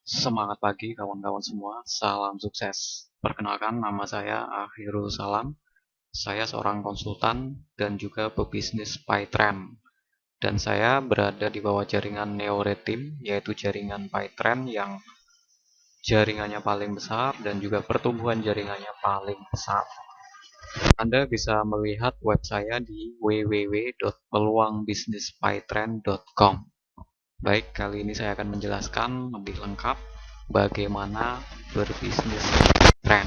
Semangat pagi kawan-kawan semua, salam sukses. Perkenalkan, nama saya Akhirul Salam. Saya seorang konsultan dan juga pebisnis PyTrend. Dan saya berada di bawah jaringan NeoReteam, yaitu jaringan PyTrend yang jaringannya paling besar dan juga pertumbuhan jaringannya paling besar. Anda bisa melihat web saya di www.peluangbisnispytrend.com. Baik, kali ini saya akan menjelaskan lebih lengkap bagaimana berbisnis tren.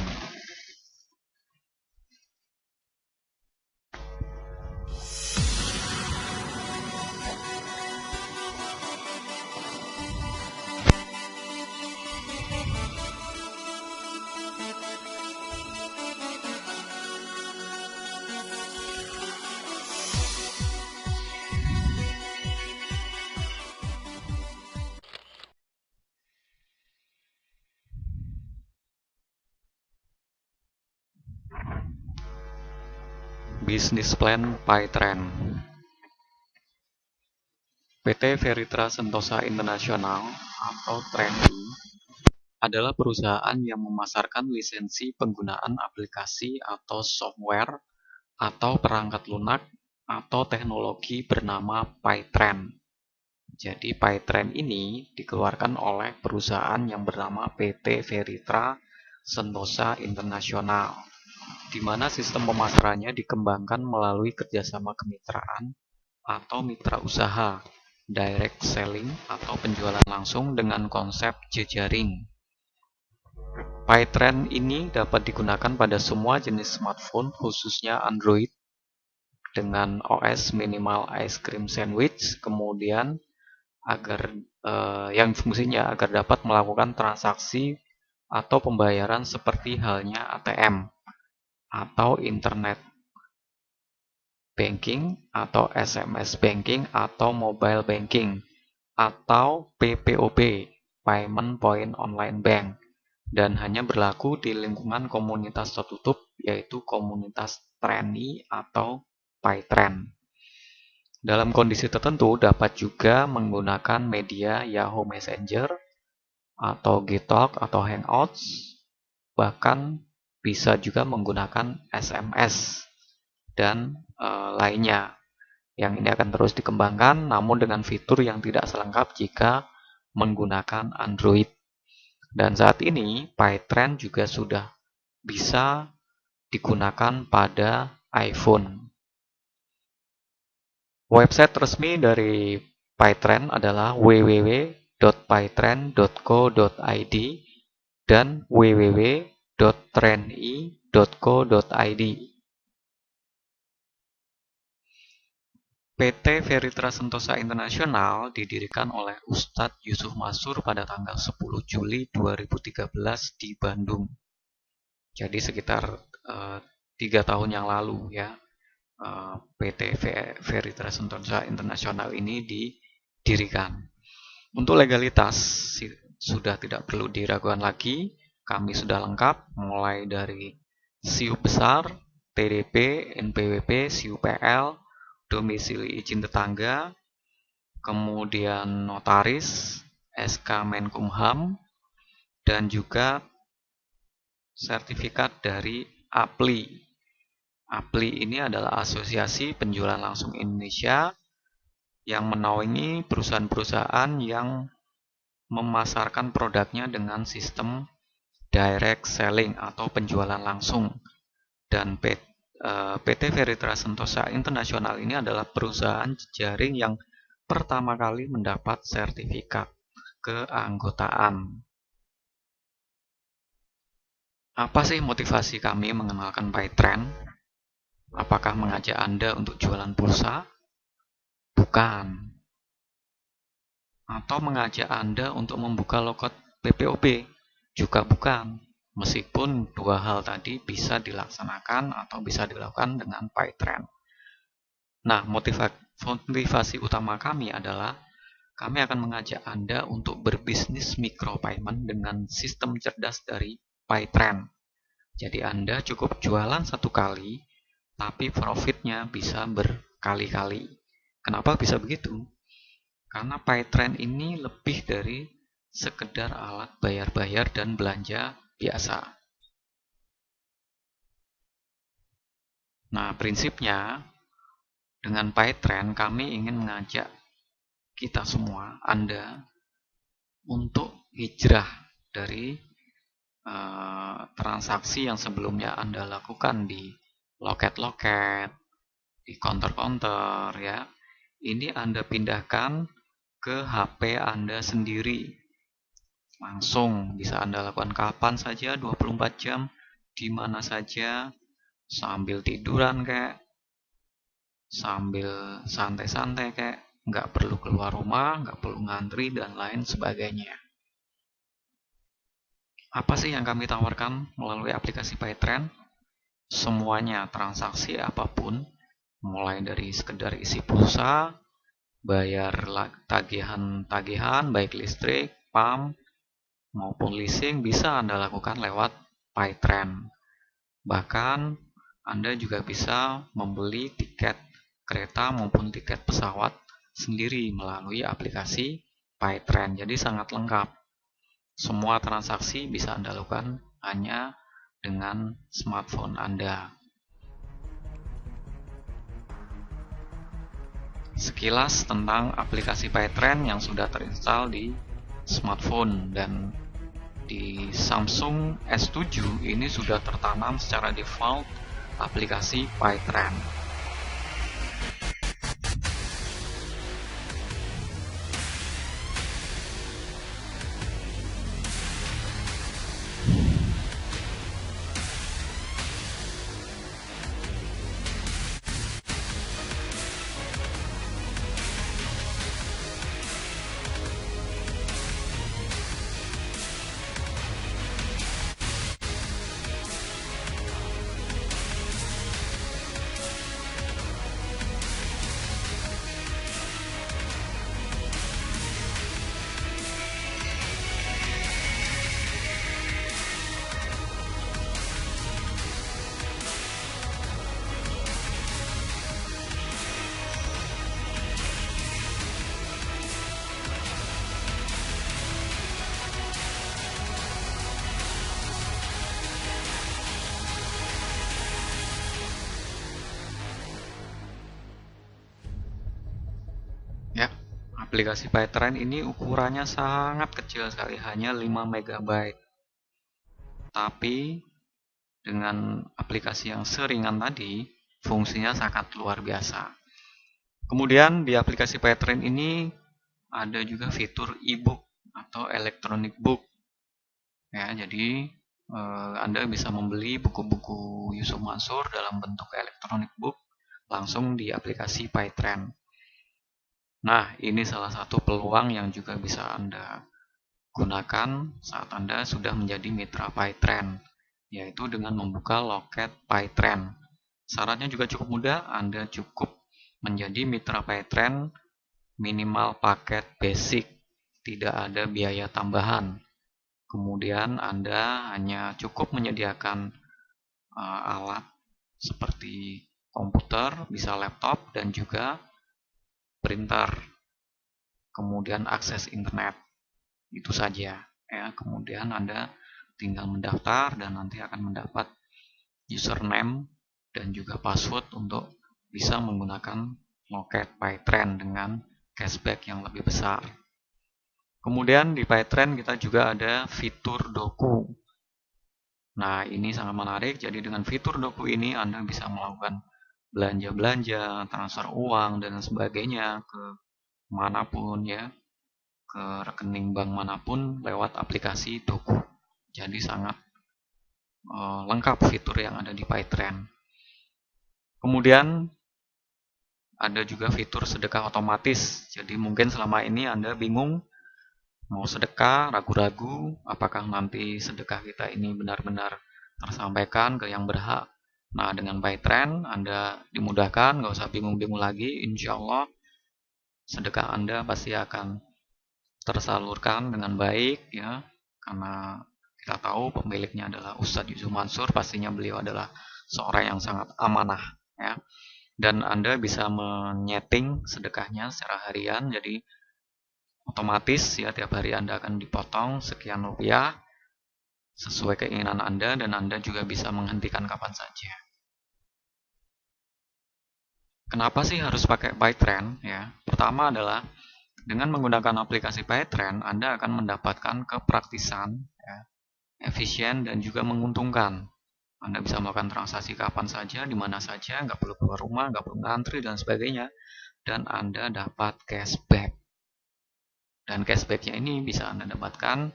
Bisnis plan PyTrend. PT Veritra Sentosa International atau TRENI adalah perusahaan yang memasarkan lisensi penggunaan aplikasi atau software atau perangkat lunak atau teknologi bernama PyTrend. Jadi PyTrend ini dikeluarkan oleh perusahaan yang bernama PT Veritra Sentosa International, di mana sistem pemasarannya dikembangkan melalui kerjasama kemitraan atau mitra usaha, direct selling atau penjualan langsung dengan konsep jejaring. PyTrend ini dapat digunakan pada semua jenis smartphone, khususnya Android, dengan OS minimal ice cream sandwich, kemudian agar yang fungsinya agar dapat melakukan transaksi atau pembayaran seperti halnya ATM atau internet banking atau SMS banking atau mobile banking atau PPOB, Payment Point Online Bank, dan hanya berlaku di lingkungan komunitas tertutup yaitu komunitas TRENI atau PyTrend. Dalam kondisi tertentu dapat juga menggunakan media Yahoo Messenger atau Gtalk atau Hangouts, bahkan bisa juga menggunakan SMS dan lainnya. Yang ini akan terus dikembangkan namun dengan fitur yang tidak selengkap jika menggunakan Android. Dan saat ini PyTrend juga sudah bisa digunakan pada iPhone. Website resmi dari PyTrend adalah www.pytrend.co.id dan www.treni.co.id. PT Veritra Sentosa International didirikan oleh Ustadz Yusuf Mansur pada tanggal 10 Juli 2013 di Bandung. Jadi sekitar 3 tahun yang lalu ya. PT Veritra Sentosa International ini didirikan. Untuk legalitas sudah tidak perlu diragukan lagi, kami sudah lengkap mulai dari SIUP besar, TDP, NPWP, SIUPL, domisili izin tetangga, kemudian notaris, SK Menkumham, dan juga sertifikat dari APLI. APLI ini adalah Asosiasi Penjualan Langsung Indonesia yang menaungi perusahaan-perusahaan yang memasarkan produknya dengan sistem direct selling atau penjualan langsung. Dan PT Veritra Sentosa International ini adalah perusahaan jejaring yang pertama kali mendapat sertifikat keanggotaan. Apa sih motivasi kami mengenalkan PyTrend? Apakah mengajak Anda untuk jualan pulsa? Bukan. Atau mengajak Anda untuk membuka loket PPOB? Juga bukan. Meskipun dua hal tadi bisa dilaksanakan atau bisa dilakukan dengan PyTrend. Nah, motivasi utama kami adalah kami akan mengajak Anda untuk berbisnis micropayment dengan sistem cerdas dari PyTrend. Jadi Anda cukup jualan satu kali, tapi profitnya bisa berkali-kali. Kenapa bisa begitu? Karena PyTrend ini lebih dari sekedar alat bayar-bayar dan belanja biasa. Nah, prinsipnya dengan PayTrend kami ingin mengajak kita semua, Anda, untuk hijrah dari transaksi yang sebelumnya Anda lakukan di loket-loket, di counter-counter ya. Ini Anda pindahkan ke HP Anda sendiri. Langsung bisa Anda lakukan kapan saja, 24 jam, di mana saja, sambil tiduran kayak, sambil santai-santai kayak, nggak perlu keluar rumah, nggak perlu ngantri, dan lain sebagainya. Apa sih yang kami tawarkan melalui aplikasi PayTrend? Semuanya transaksi apapun, mulai dari sekedar isi pulsa, bayar tagihan baik listrik, PAM, maupun leasing bisa Anda lakukan lewat PayTrend. Bahkan Anda juga bisa membeli tiket kereta maupun tiket pesawat sendiri melalui aplikasi PayTrend. Jadi sangat lengkap. Semua transaksi bisa Anda lakukan hanya dengan smartphone Anda. Sekilas tentang aplikasi PayTrend yang sudah terinstall di smartphone, dan di Samsung S7 ini sudah tertanam secara default aplikasi PayTrend. Ya, aplikasi PayTrend ini ukurannya sangat kecil sekali, hanya 5 MB. Tapi dengan aplikasi yang seringan tadi, fungsinya sangat luar biasa. Kemudian di aplikasi PayTrend ini ada juga fitur e-book atau electronic book. Ya, jadi Anda bisa membeli buku-buku Yusuf Mansur dalam bentuk electronic book langsung di aplikasi PayTrend. Nah, ini salah satu peluang yang juga bisa Anda gunakan saat Anda sudah menjadi mitra PayTrend, yaitu dengan membuka loket PayTrend. Syaratnya juga cukup mudah, Anda cukup menjadi mitra PayTrend minimal paket basic, tidak ada biaya tambahan. Kemudian Anda hanya cukup menyediakan alat seperti komputer, bisa laptop, dan juga printer. Kemudian akses internet. Itu saja. Ya, kemudian Anda tinggal mendaftar dan nanti akan mendapat username dan juga password untuk bisa menggunakan loket PayTrend dengan cashback yang lebih besar. Kemudian di PayTrend kita juga ada fitur doku. Nah, ini sangat menarik. Jadi dengan fitur doku ini Anda bisa melakukan belanja-belanja, transfer uang, dan sebagainya ke manapun ya, ke rekening bank manapun lewat aplikasi doku. Jadi sangat lengkap fitur yang ada di PayTrend. Kemudian ada juga fitur sedekah otomatis. Jadi mungkin selama ini Anda bingung mau sedekah, ragu-ragu apakah nanti sedekah kita ini benar-benar tersampaikan ke yang berhak. Nah, dengan PayTrend Anda dimudahkan, nggak usah bingung-bingung lagi. Insya Allah sedekah Anda pasti akan tersalurkan dengan baik ya, karena kita tahu pemiliknya adalah Ustadz Yusuf Mansur, pastinya beliau adalah seorang yang sangat amanah ya. Dan Anda bisa menyeting sedekahnya secara harian, jadi Otomatis ya tiap hari Anda akan dipotong sekian rupiah sesuai keinginan Anda, dan Anda juga bisa menghentikan kapan saja. Kenapa sih harus pakai PayTrend? Ya, pertama adalah dengan menggunakan aplikasi PayTrend, Anda akan mendapatkan kepraktisan, ya, efisien, dan juga menguntungkan. Anda bisa melakukan transaksi kapan saja, di mana saja, nggak perlu keluar rumah, nggak perlu ngantri, dan sebagainya. Dan Anda dapat cashback. Dan cashbacknya ini bisa Anda dapatkan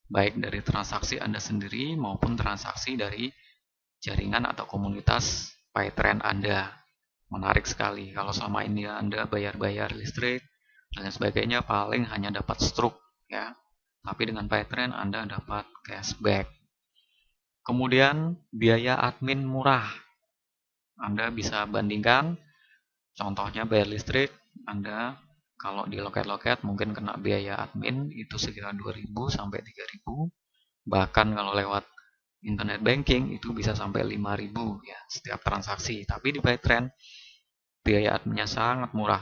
baik dari transaksi Anda sendiri maupun transaksi dari jaringan atau komunitas PayTrend Anda. Menarik sekali. Kalau selama ini Anda bayar-bayar listrik dan sebagainya paling hanya dapat stroke, ya. Tapi dengan PayTrend Anda dapat cashback. Kemudian biaya admin murah. Anda bisa bandingkan, contohnya bayar listrik, Anda kalau di loket-loket mungkin kena biaya admin itu sekitar 2.000 sampai 3.000. Bahkan kalau lewat internet banking itu bisa sampai 5.000 ya setiap transaksi. Tapi di PayTrend biaya adminnya sangat murah.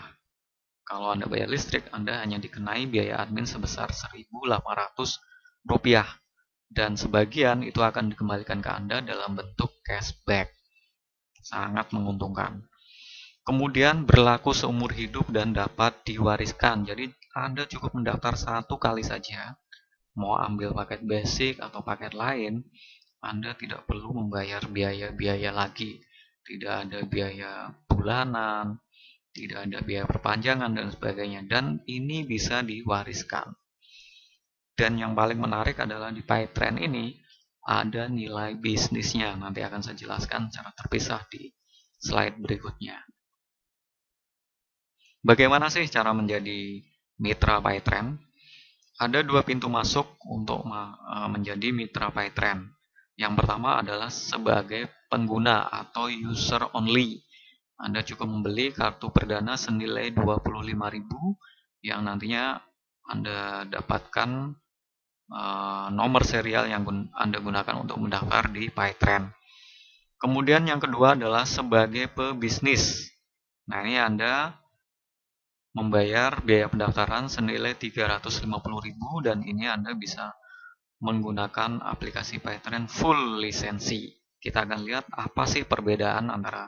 Kalau Anda bayar listrik, Anda hanya dikenai biaya admin sebesar Rp1.800 dan sebagian itu akan dikembalikan ke Anda dalam bentuk cashback. Sangat menguntungkan. Kemudian berlaku seumur hidup dan dapat diwariskan. Jadi Anda cukup mendaftar satu kali saja. Mau ambil paket basic atau paket lain, Anda tidak perlu membayar biaya-biaya lagi. Tidak ada biaya bulanan, tidak ada biaya perpanjangan dan sebagainya. Dan ini bisa diwariskan. Dan yang paling menarik adalah di PayTrend ini ada nilai bisnisnya. Nanti akan saya jelaskan secara terpisah di slide berikutnya. Bagaimana sih cara menjadi mitra PayTrend? Ada dua pintu masuk untuk menjadi mitra PayTrend. Yang pertama adalah sebagai pengguna atau user only. Anda cukup membeli kartu perdana senilai 25.000 yang nantinya Anda dapatkan nomor serial yang Anda gunakan untuk mendaftar di PayTrend. Kemudian yang kedua adalah sebagai pebisnis. Nah, ini Anda membayar biaya pendaftaran senilai 350.000 dan ini Anda bisa menggunakan aplikasi PayTrend full lisensi. Kita akan lihat apa sih perbedaan antara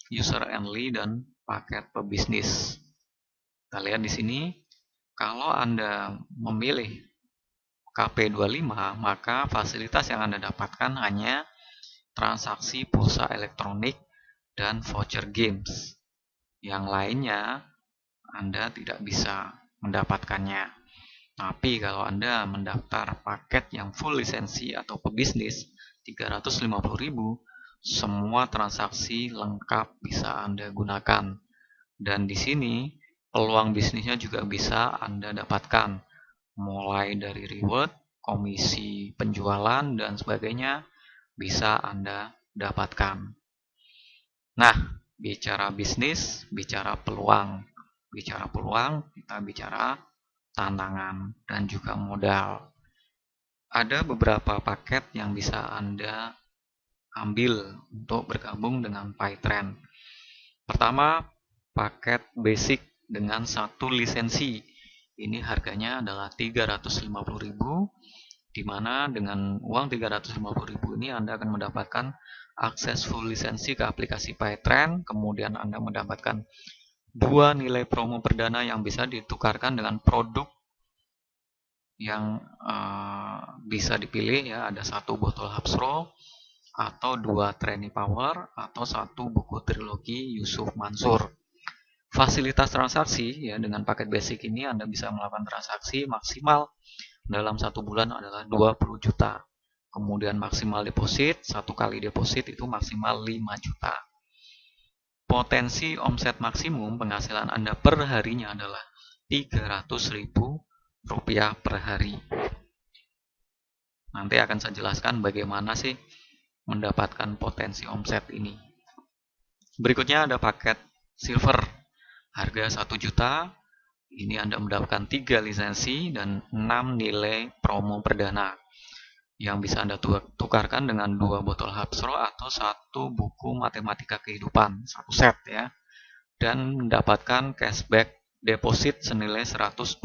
user only dan paket pebisnis. Kita lihat di sini, kalau Anda memilih KP25, maka fasilitas yang Anda dapatkan hanya transaksi pulsa elektronik dan voucher games. Yang lainnya Anda tidak bisa mendapatkannya. Tapi kalau Anda mendaftar paket yang full lisensi atau pebisnis 350.000, semua transaksi lengkap bisa Anda gunakan. Dan di sini peluang bisnisnya juga bisa Anda dapatkan. Mulai dari reward, komisi penjualan, dan sebagainya bisa Anda dapatkan. Nah, bicara bisnis, bicara peluang. Bicara peluang, kita bicara tantangan dan juga modal. Ada beberapa paket yang bisa Anda ambil untuk bergabung dengan PayTrend. Pertama, paket basic dengan satu lisensi. Ini harganya adalah 350.000, di mana dengan uang 350.000 ini Anda akan mendapatkan akses full lisensi ke aplikasi PayTrend, kemudian Anda mendapatkan 2 nilai promo perdana yang bisa ditukarkan dengan produk yang bisa dipilih, ya. Ada 1 botol Hapsro atau 2 Training Power atau 1 buku trilogi Yusuf Mansur. Fasilitas transaksi, ya, dengan paket basic ini Anda bisa melakukan transaksi maksimal dalam 1 bulan adalah 20 juta. Kemudian maksimal deposit, 1 kali deposit itu maksimal 5 juta. Potensi omset maksimum penghasilan Anda per harinya adalah 300.000 rupiah per hari. Nanti akan saya jelaskan bagaimana sih mendapatkan potensi omset ini. Berikutnya ada paket silver, harga 1 juta. Ini Anda mendapatkan 3 lisensi dan 6 nilai promo perdana yang bisa Anda tukarkan dengan 2 botol Hapsro atau 1 buku matematika kehidupan, 1 set, ya. Dan mendapatkan cashback deposit senilai 125.000.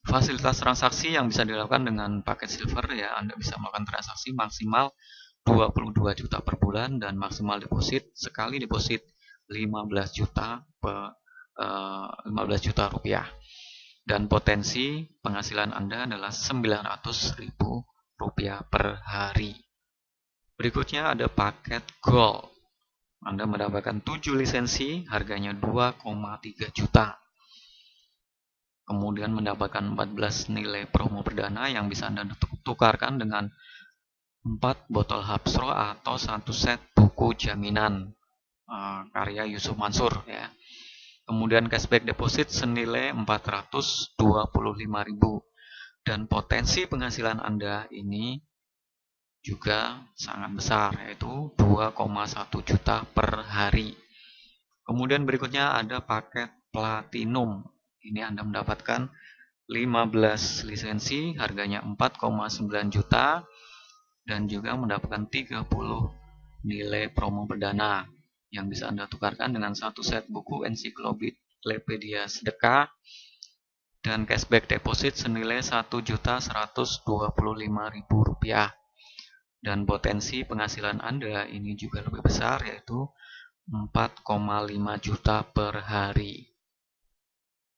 Fasilitas transaksi yang bisa dilakukan dengan paket silver ya, Anda bisa melakukan transaksi maksimal 22 juta per bulan dan maksimal deposit sekali deposit 15 juta 15 juta rupiah. Dan potensi penghasilan Anda adalah 900.000 rupiah per hari. Berikutnya ada paket Gold. Anda mendapatkan 7 lisensi, harganya 2,3 juta. Kemudian mendapatkan 14 nilai promo perdana yang bisa Anda tukarkan dengan 4 botol Hapsro atau 1 set buku jaminan karya Yusuf Mansur ya. Kemudian cashback deposit senilai 425.000 dan potensi penghasilan Anda ini juga sangat besar, yaitu 2,1 juta per hari. Kemudian berikutnya ada paket Platinum. Ini Anda mendapatkan 15 lisensi, harganya 4,9 juta dan juga mendapatkan 30 nilai promo perdana yang bisa Anda tukarkan dengan 1 set buku ensiklopedia sedekah dan cashback deposit senilai 1.125.000 rupiah. Dan potensi penghasilan Anda ini juga lebih besar, yaitu 4,5 juta per hari.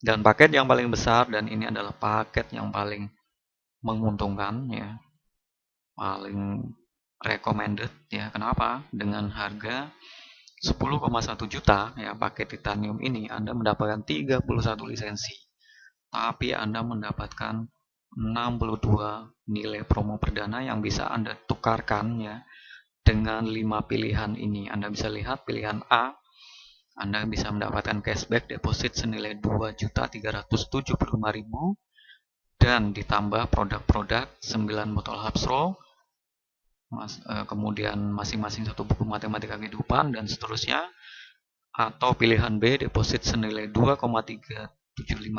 Dan paket yang paling besar, dan ini adalah paket yang paling menguntungkan ya, paling recommended ya. Kenapa? Dengan harga 10,1 juta ya, paket titanium ini Anda mendapatkan 31 lisensi. Tapi Anda mendapatkan 62 nilai promo perdana yang bisa Anda tukarkan ya dengan 5 pilihan ini. Anda bisa lihat pilihan A, Anda bisa mendapatkan cashback deposit senilai 2.375.000 dan ditambah produk-produk 9 botol Hapsro, kemudian masing-masing 1 buku matematika kehidupan dan seterusnya. Atau pilihan B, deposit senilai 2.375.000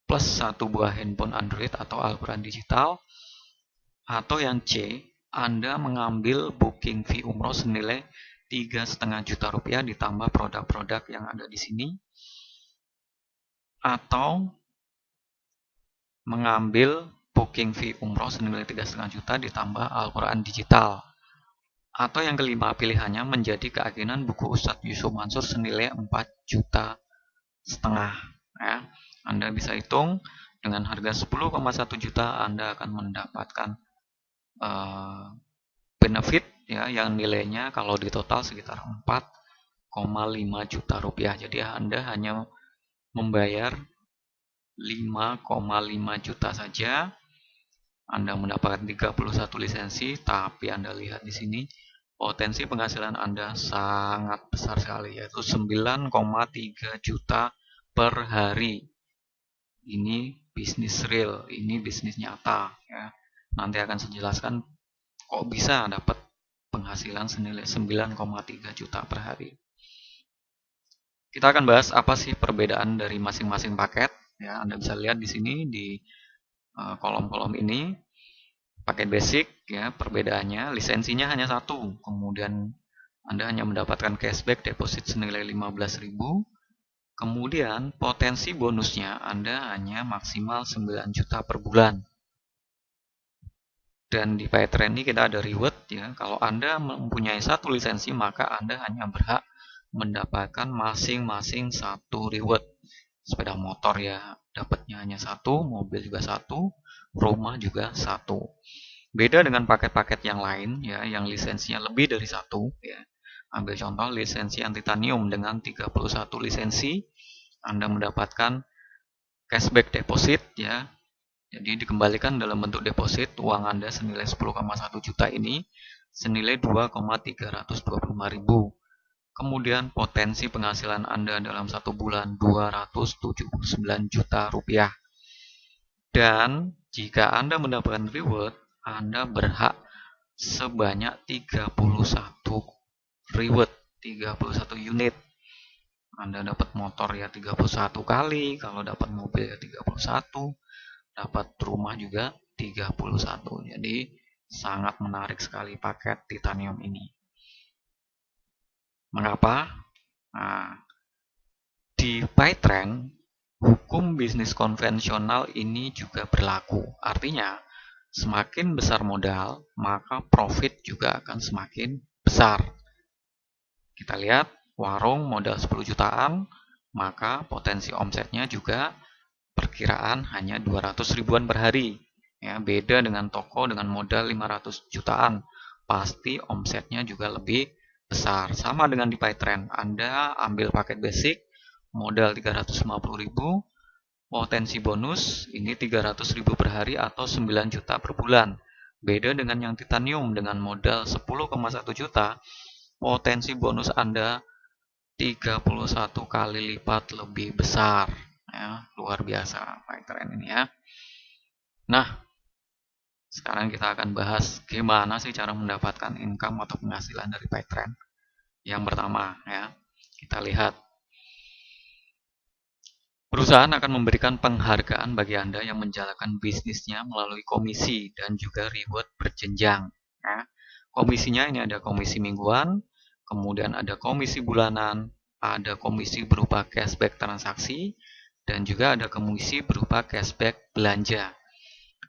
plus 1 buah handphone Android atau Al-Quran digital. Atau yang C, Anda mengambil booking fee umroh senilai 3,5 juta rupiah ditambah produk-produk yang ada di sini. Atau mengambil booking fee umroh senilai 3,5 juta ditambah Al-Quran digital. Atau yang kelima pilihannya menjadi keyakinan buku Ustadz Yusuf Mansur senilai 4,5 juta ya. Anda bisa hitung dengan harga 10,1 juta Anda akan mendapatkan benefit ya yang nilainya kalau di total sekitar 4,5 juta rupiah. Jadi Anda hanya membayar 5,5 juta saja. Anda mendapatkan 31 lisensi, tapi Anda lihat di sini potensi penghasilan Anda sangat besar sekali, yaitu 9,3 juta per hari. Ini bisnis real, ini bisnis nyata ya. Nanti akan saya jelaskan kok bisa dapat penghasilan senilai 9,3 juta per hari. Kita akan bahas apa sih perbedaan dari masing-masing paket ya. Anda bisa lihat di sini di kolom-kolom ini. Paket basic ya, perbedaannya lisensinya hanya 1, kemudian Anda hanya mendapatkan cashback deposit senilai 15.000. Kemudian potensi bonusnya Anda hanya maksimal 9 juta per bulan. Dan di Paytrend ini kita ada reward ya. Kalau Anda mempunyai 1 lisensi maka Anda hanya berhak mendapatkan masing-masing 1 reward. Sepeda motor ya dapatnya hanya 1, mobil juga 1, rumah juga 1. Beda dengan paket-paket yang lain ya, yang lisensinya lebih dari 1 ya. Ambil contoh lisensi titanium dengan 31 lisensi, Anda mendapatkan cashback deposit ya. Jadi dikembalikan dalam bentuk deposit uang Anda senilai 10,1 juta ini senilai 2,325.000. Kemudian potensi penghasilan Anda dalam 1 bulan 279 juta rupiah. Dan jika Anda mendapatkan reward, Anda berhak sebanyak 31 reward, 31 unit. Anda dapat motor ya 31 kali, kalau dapat mobil ya 31, dapat rumah juga 31. Jadi sangat menarik sekali paket titanium ini. Mengapa? Nah, di PyTrend, hukum bisnis konvensional ini juga berlaku. Artinya, semakin besar modal, maka profit juga akan semakin besar. Kita lihat, warung modal 10 jutaan, maka potensi omsetnya juga perkiraan hanya 200 ribuan per hari. Ya, beda dengan toko dengan modal 500 jutaan. Pasti omsetnya juga lebih besar. Sama dengan di PyTrend, Anda ambil paket basic, modal 350 ribu, potensi bonus ini 300 ribu per hari atau 9 juta per bulan. Beda dengan yang titanium dengan modal 10,1 juta, potensi bonus Anda 31 kali lipat lebih besar. Ya, luar biasa PyTrend ini ya. Nah, sekarang kita akan bahas gimana sih cara mendapatkan income atau penghasilan dari PyTrend. Yang pertama ya, kita lihat. Perusahaan akan memberikan penghargaan bagi Anda yang menjalankan bisnisnya melalui komisi dan juga reward berjenjang. Ya. Komisinya ini ada komisi mingguan, kemudian ada komisi bulanan, ada komisi berupa cashback transaksi, dan juga ada komisi berupa cashback belanja.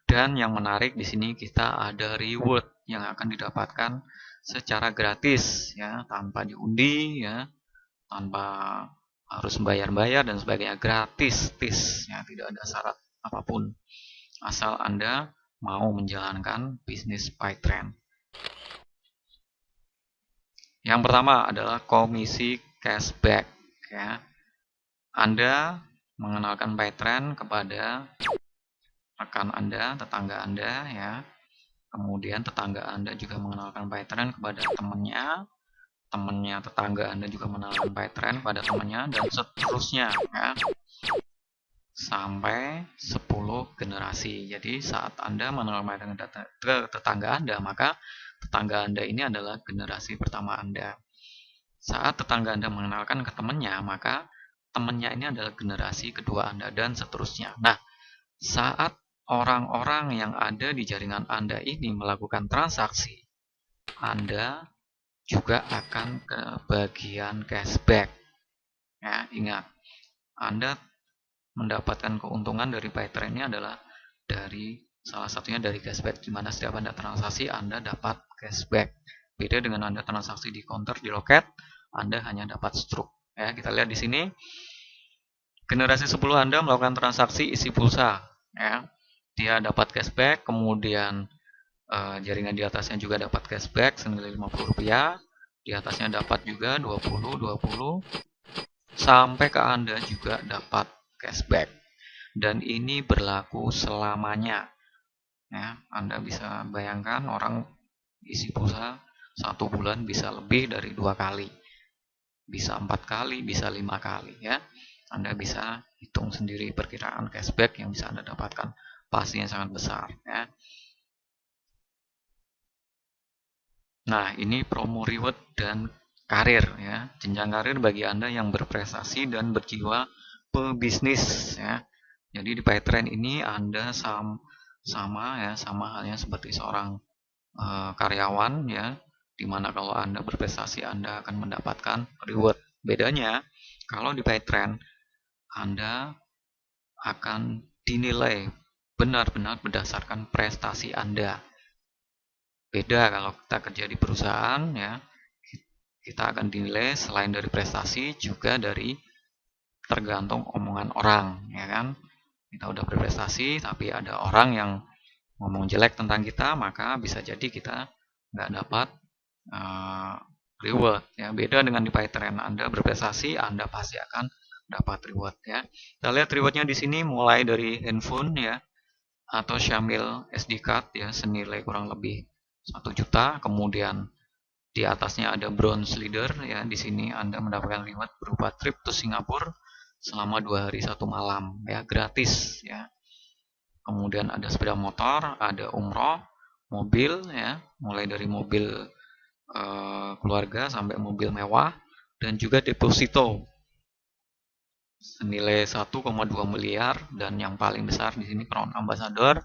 Dan yang menarik di sini kita ada reward yang akan didapatkan secara gratis ya, tanpa diundi ya, tanpa harus bayar-bayar dan sebagainya, gratis ya, tidak ada syarat apapun asal Anda mau menjalankan bisnis PyTrend. Yang pertama adalah komisi cashback ya. Anda mengenalkan PyTrend kepada rekan Anda, tetangga Anda ya. Kemudian tetangga Anda juga mengenalkan PyTrend kepada temannya tetangga Anda juga mengenalkan PyTrend kepada temannya, dan seterusnya ya. Sampai 10 generasi. Jadi saat Anda mengenalkan ke tetangga Anda, maka tetangga Anda ini adalah generasi pertama Anda. Saat tetangga Anda mengenalkan ke temannya, maka temannya ini adalah generasi kedua Anda, dan seterusnya. Nah, saat orang-orang yang ada di jaringan Anda ini melakukan transaksi, Anda juga akan ke bagian cashback. Ya, ingat, Anda mendapatkan keuntungan dari PyTrend ini adalah dari salah satunya dari cashback, di mana setiap Anda transaksi Anda dapat cashback. Beda dengan Anda transaksi di counter di loket, Anda hanya dapat struk. Ya, kita lihat di sini. Generasi 10 Anda melakukan transaksi isi pulsa, ya. Dia dapat cashback, kemudian jaringan di atasnya juga dapat cashback senilai Rp50. Di atasnya dapat juga 20 sampai ke Anda juga dapat cashback. Dan ini berlaku selamanya. Ya, Anda bisa bayangkan orang isi pulsa 1 bulan bisa lebih dari 2 kali. Bisa 4 kali, bisa 5 kali ya. Anda bisa hitung sendiri perkiraan cashback yang bisa Anda dapatkan. Pastinya sangat besar ya. Nah, ini promo reward dan karir ya. Jenjang karir bagi Anda yang berprestasi dan berjiwa pebisnis ya. Jadi di PyTrend ini Anda sama halnya seperti seorang karyawan ya. Dimana kalau Anda berprestasi Anda akan mendapatkan reward. Bedanya kalau di PyTrend Anda akan dinilai benar-benar berdasarkan prestasi Anda. Beda kalau kita kerja di perusahaan ya, kita akan dinilai selain dari prestasi juga dari tergantung omongan orang ya kan. Kita udah berprestasi tapi ada orang yang ngomong jelek tentang kita, maka bisa jadi kita nggak dapat reward ya. Beda dengan di PyTrend, Anda berprestasi Anda pasti akan dapat reward ya. Kita lihat rewardnya di sini mulai dari handphone ya, atau Syamil SD card ya, senilai kurang lebih 1 juta. Kemudian di atasnya ada bronze leader ya. Di sini Anda mendapatkan reward berupa trip to Singapura selama 2 hari 1 malam ya, gratis ya. Kemudian ada sepeda motor, ada umroh, mobil ya, mulai dari mobil keluarga sampai mobil mewah, dan juga deposito senilai 1,2 miliar, dan yang paling besar di sini Crown Ambassador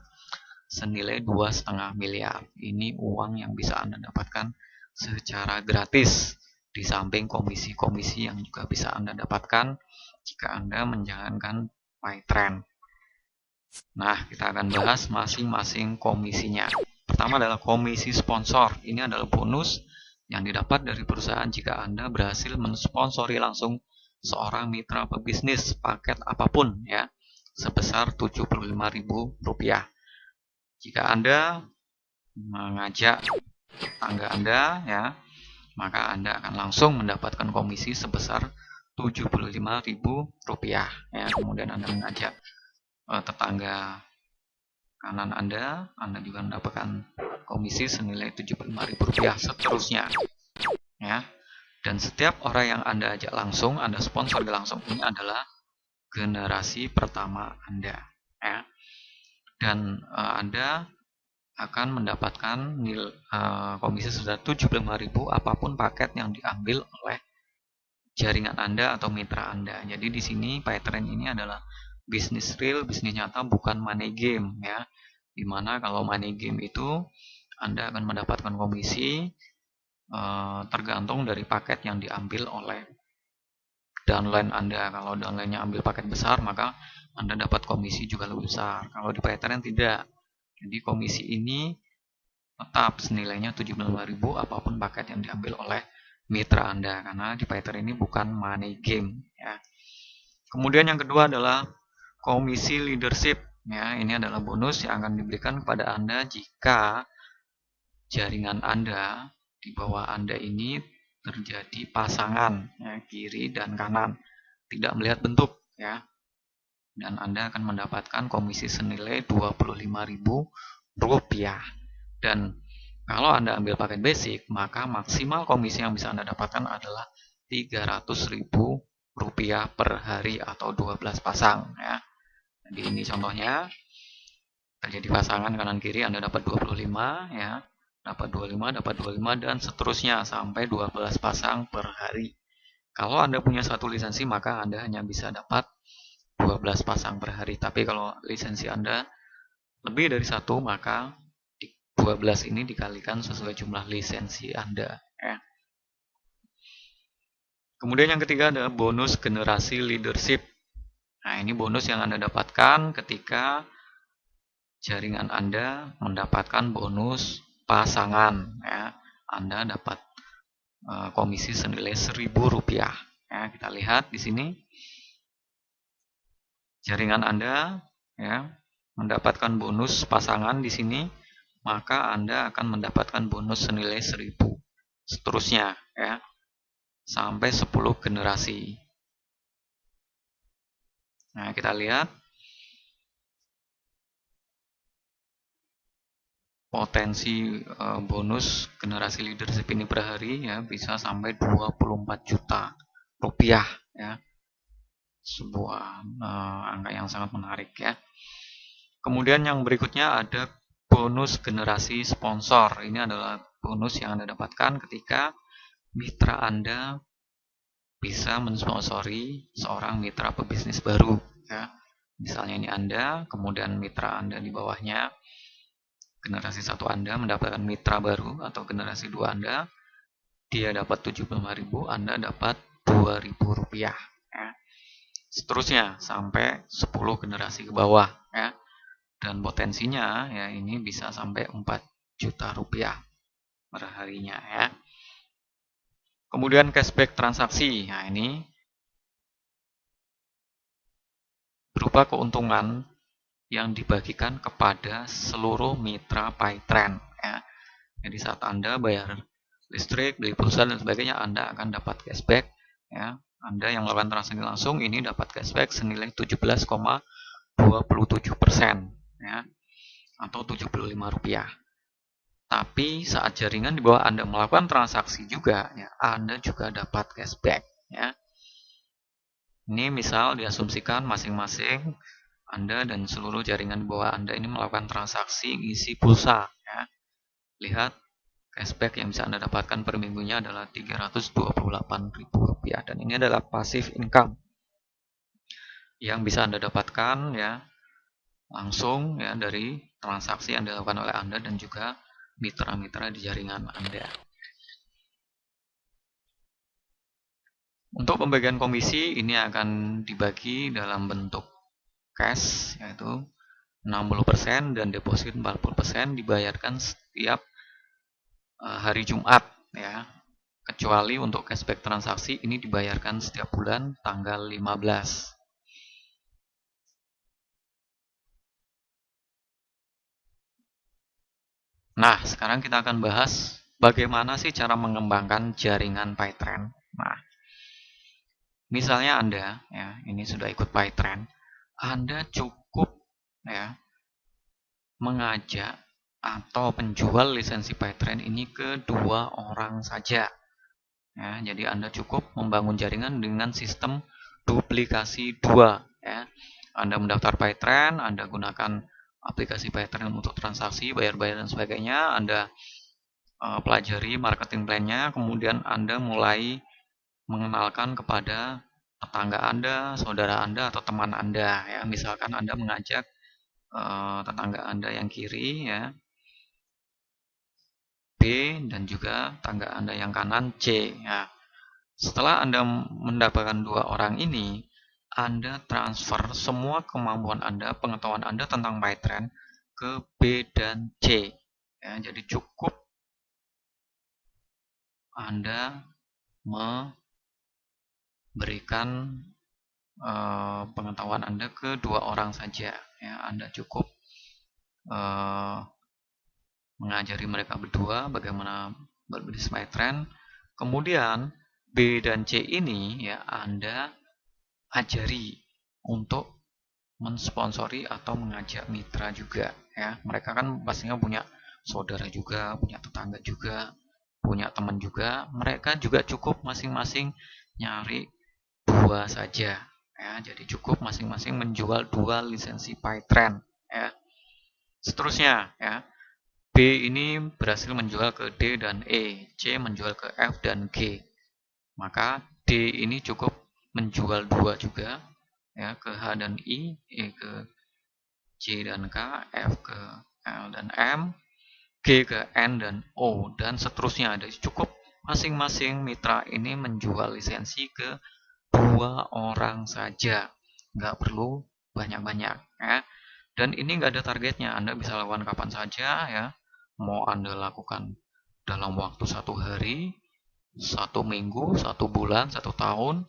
senilai 2,5 miliar. Ini uang yang bisa Anda dapatkan secara gratis di samping komisi-komisi yang juga bisa Anda dapatkan jika Anda menjalankan PayTrend. Nah, kita akan bahas masing-masing komisinya. Pertama adalah komisi sponsor. Ini adalah bonus yang didapat dari perusahaan jika Anda berhasil mensponsori langsung seorang mitra pebisnis paket apapun ya, sebesar Rp75.000. Jika Anda mengajak tetangga Anda ya, maka Anda akan langsung mendapatkan komisi sebesar Rp75.000 ya. Kemudian Anda mengajak tetangga kanan Anda juga mendapatkan komisi senilai Rp75.000 seterusnya ya. Dan setiap orang yang Anda ajak langsung, Anda sponsor langsung, ini adalah generasi pertama Anda ya. Dan Anda akan mendapatkan komisi sebesar Rp75.000 apapun paket yang diambil oleh jaringan Anda atau mitra Anda. Jadi di sini PayTrend ini adalah bisnis real, bisnis nyata, bukan money game ya. Dimana kalau money game itu Anda akan mendapatkan komisi tergantung dari paket yang diambil oleh downline Anda. Kalau downline-nya ambil paket besar, maka Anda dapat komisi juga lebih besar. Kalau di PayTrend tidak. Jadi komisi ini tetap senilainya Rp75.000 apapun paket yang diambil oleh mitra Anda, karena di PayTrend ini bukan money game ya. Kemudian yang kedua adalah komisi leadership ya. Ini adalah bonus yang akan diberikan kepada Anda jika jaringan Anda di bawah Anda ini terjadi pasangan ya, kiri dan kanan, tidak melihat bentuk ya. Dan Anda akan mendapatkan komisi senilai Rp25.000. Dan kalau Anda ambil paket basic, maka maksimal komisi yang bisa Anda dapatkan adalah Rp300.000 per hari atau 12 pasang ya. Jadi ini contohnya, terjadi pasangan kanan kiri, Anda dapat 25 ya, dapat 25 dan seterusnya sampai 12 pasang per hari. Kalau Anda punya satu lisensi, maka Anda hanya bisa dapat 12 pasang per hari. Tapi kalau lisensi Anda lebih dari satu, maka 12 ini dikalikan sesuai jumlah lisensi Anda ya. Kemudian yang ketiga adalah bonus generasi leadership. Nah, ini bonus yang Anda dapatkan ketika jaringan Anda mendapatkan bonus pasangan ya. Anda dapat komisi senilai Rp1.000 ya. Kita lihat di sini jaringan Anda ya mendapatkan bonus pasangan di sini, maka Anda akan mendapatkan bonus senilai 1.000. Seterusnya ya, sampai 10 generasi. Nah, kita lihat potensi bonus generasi leadership ini per hari ya bisa sampai Rp24 juta ya. Sebuah angka yang sangat menarik ya. Kemudian yang berikutnya ada bonus generasi sponsor. Ini adalah bonus yang Anda dapatkan ketika mitra Anda bisa mensponsori seorang mitra pebisnis baru ya. Misalnya ini Anda, kemudian mitra Anda di bawahnya, generasi 1 Anda mendapatkan mitra baru, atau generasi 2 Anda, dia dapat Rp75.000, Anda dapat Rp2.000 ya. Seterusnya sampai 10 generasi ke bawah ya. Dan potensinya ya ini bisa sampai Rp4 juta per harinya ya. Kemudian cashback transaksi. Nah, ini berupa keuntungan yang dibagikan kepada seluruh mitra PayTrend ya. Jadi saat Anda bayar listrik, beli pulsa dan sebagainya, Anda akan dapat cashback ya. Anda yang melakukan transaksi langsung ini dapat cashback senilai 17,27% ya, atau Rp75. Tapi saat jaringan di bawah Anda melakukan transaksi juga ya, Anda juga dapat cashback ya. Ini misal diasumsikan masing-masing Anda dan seluruh jaringan di bawah Anda ini melakukan transaksi ngisi pulsa ya. Lihat cashback yang bisa Anda dapatkan per minggunya adalah Rp328.000 dan ini adalah passive income yang bisa Anda dapatkan ya langsung ya dari transaksi yang dilakukan oleh Anda dan juga mitra-mitra di jaringan Anda. Untuk pembagian komisi ini akan dibagi dalam bentuk cash, yaitu 60% dan deposit 40% dibayarkan setiap hari Jumat, ya. Kecuali untuk cashback transaksi ini dibayarkan setiap bulan tanggal 15. Nah, sekarang kita akan bahas bagaimana sih cara mengembangkan jaringan PyTrend. Nah, misalnya Anda, ya, ini sudah ikut PyTrend, Anda cukup, ya, mengajak atau penjual lisensi PyTrend ini ke 2 orang saja. Ya, jadi Anda cukup membangun jaringan dengan sistem duplikasi 2. Ya. Anda mendaftar PyTrend, Anda gunakan aplikasi PyTrend untuk transaksi, bayar-bayar dan sebagainya. Anda pelajari marketing plan-nya, kemudian Anda mulai mengenalkan kepada tetangga Anda, saudara Anda, atau teman Anda. Ya, misalkan Anda mengajak tetangga Anda yang kiri, ya, B, dan juga tetangga Anda yang kanan, C. Ya. Setelah Anda mendapatkan 2 orang ini, Anda transfer semua kemampuan Anda, pengetahuan Anda tentang PyTrend ke B dan C. Ya, jadi cukup Anda memberikan pengetahuan Anda ke 2 orang saja. Ya, Anda cukup eh, mengajari mereka berdua bagaimana berbisnis PyTrend. Kemudian B dan C ini, ya, Anda ajari untuk mensponsori atau mengajak mitra juga, ya. Mereka kan pastinya punya saudara juga, punya tetangga juga, punya teman juga. Mereka juga cukup masing-masing nyari 2 saja, ya. Jadi cukup masing-masing menjual 2 lisensi PyTrend, ya. Seterusnya, ya, B ini berhasil menjual ke D dan E, C menjual ke F dan G. Maka D ini cukup menjual 2 juga, ya, ke H dan I, E ke C dan K, F ke L dan M, G ke N dan O, dan seterusnya. Ada cukup masing-masing mitra ini menjual lisensi ke 2 orang saja, nggak perlu banyak-banyak, ya. Dan ini nggak ada targetnya, Anda bisa lakukan kapan saja, ya. Mau Anda lakukan dalam waktu 1 hari, 1 minggu, 1 bulan, 1 tahun,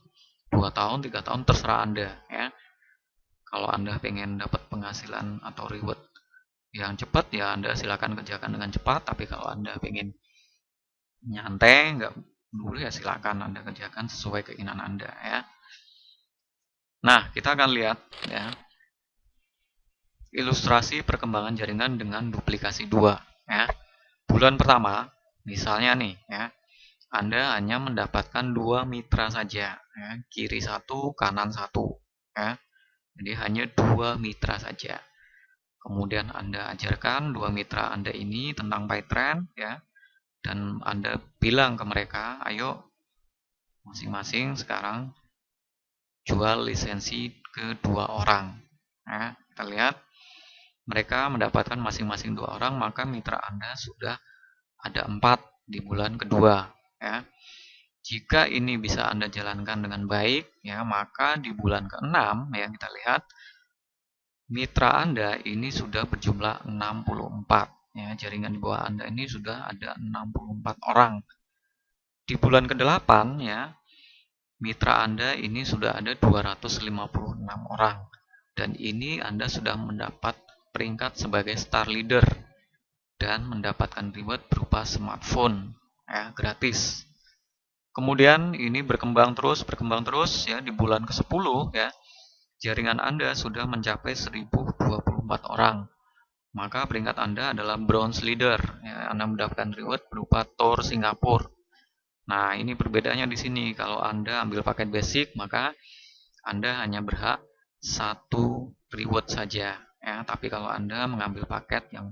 2 tahun, 3 tahun, terserah Anda, ya. Kalau Anda pengen dapat penghasilan atau reward yang cepat, ya Anda silakan kerjakan dengan cepat. Tapi kalau Anda pengen nyantai, nggak dulu, ya silakan Anda kerjakan sesuai keinginan Anda, ya. Nah, kita akan lihat, ya, ilustrasi perkembangan jaringan dengan duplikasi 2, ya. Bulan pertama, misalnya nih, ya, Anda hanya mendapatkan 2 mitra saja, ya, kiri 1, kanan 1, ya. Jadi hanya 2 mitra saja. Kemudian Anda ajarkan 2 mitra Anda ini tentang PyTrend, ya, dan Anda bilang ke mereka, ayo masing-masing sekarang jual lisensi ke 2 orang. Nah, kita lihat mereka mendapatkan masing-masing 2 orang, maka mitra Anda sudah ada 4 di bulan kedua, ya. Jika ini bisa Anda jalankan dengan baik, ya, maka di bulan ke-6, ya, kita lihat mitra Anda ini sudah berjumlah 64. Ya, jaringan di bawah Anda ini sudah ada 64 orang. Di bulan ke-8, ya, mitra Anda ini sudah ada 256 orang. Dan ini Anda sudah mendapat peringkat sebagai star leader dan mendapatkan reward berupa smartphone, ya, gratis. Kemudian ini berkembang terus, ya, di bulan ke-10, ya, jaringan Anda sudah mencapai 1024 orang. Maka peringkat Anda adalah bronze leader, ya, Anda mendapatkan reward berupa tour Singapura. Nah, ini perbedaannya di sini. Kalau Anda ambil paket basic, maka Anda hanya berhak 1 reward saja, ya. Tapi kalau Anda mengambil paket yang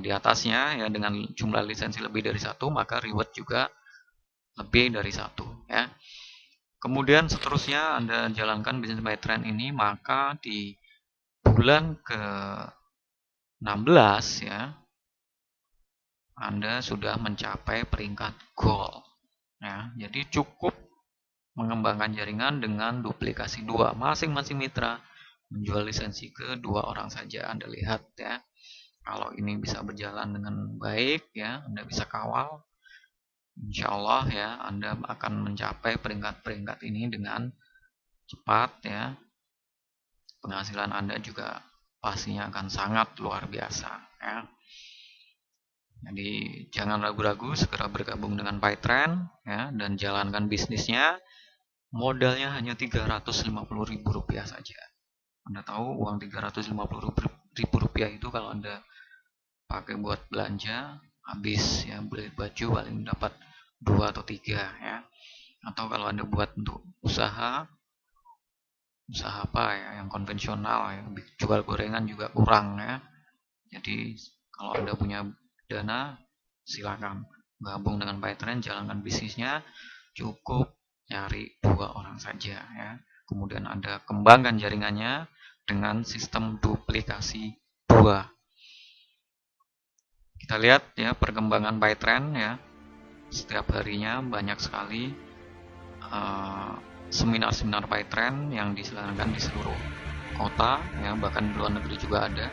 di atasnya, ya, dengan jumlah lisensi lebih dari 1, maka reward juga lebih dari 1, ya. Kemudian seterusnya Anda jalankan bisnis by trend ini, maka di bulan ke-16, ya, Anda sudah mencapai peringkat gold, ya. Jadi cukup mengembangkan jaringan dengan duplikasi 2. Masing-masing mitra menjual lisensi ke 2 orang saja. Anda lihat ya. Kalau ini bisa berjalan dengan baik ya, Anda bisa kawal. Insya Allah ya, Anda akan mencapai peringkat-peringkat ini dengan cepat ya. Penghasilan Anda juga pastinya akan sangat luar biasa ya. Jadi jangan ragu-ragu, segera bergabung dengan PyTrend ya, dan jalankan bisnisnya. Modalnya hanya Rp350.000 saja. Anda tahu uang Rp350.000 itu kalau Anda pakai buat belanja habis ya, beli baju paling dapat 2 atau 3 ya. Atau kalau Anda buat untuk usaha apa ya yang konvensional ya, jual gorengan juga kurang ya. Jadi kalau Anda punya dana, silakan gabung dengan PyTrend, jalankan bisnisnya. Cukup nyari 2 orang saja ya. Kemudian Anda kembangkan jaringannya dengan sistem duplikasi 2. Kita lihat ya perkembangan PyTrend ya. Setiap harinya banyak sekali seminar-seminar PyTrend yang diselenggarakan di seluruh kota ya, bahkan di luar negeri juga ada.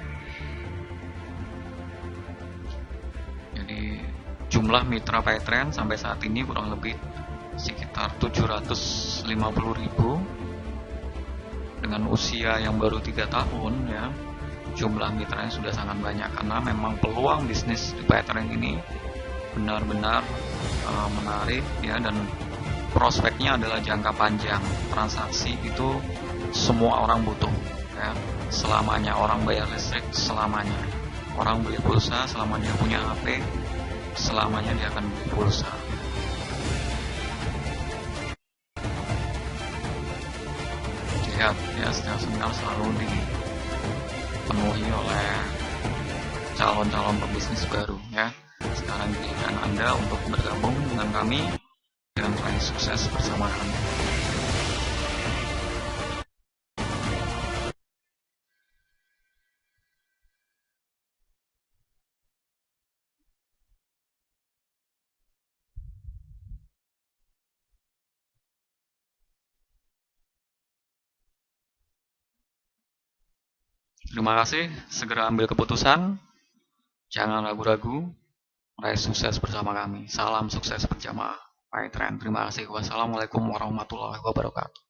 Jadi jumlah mitra PyTrend sampai saat ini kurang lebih sekitar 750.000 dengan usia yang baru 3 tahun ya. Jumlah mitranya sudah sangat banyak karena memang peluang bisnis di PyTrend ini benar-benar menarik ya, dan prospeknya adalah jangka panjang. Transaksi itu semua orang butuh ya. Selamanya orang bayar listrik, selamanya orang beli pulsa, selama dia punya HP, selamanya dia akan beli pulsa. Lihat ya, setiap seminar selalu dipenuhi oleh calon-calon pebisnis baru ya. Sekarang giliran Anda untuk bergabung dengan kami dan meraih sukses bersama kami. Terima kasih, segera ambil keputusan, jangan ragu-ragu, meraih sukses bersama kami. Salam sukses berjamaah PyTrend. Terima kasih. Wassalamualaikum warahmatullahi wabarakatuh.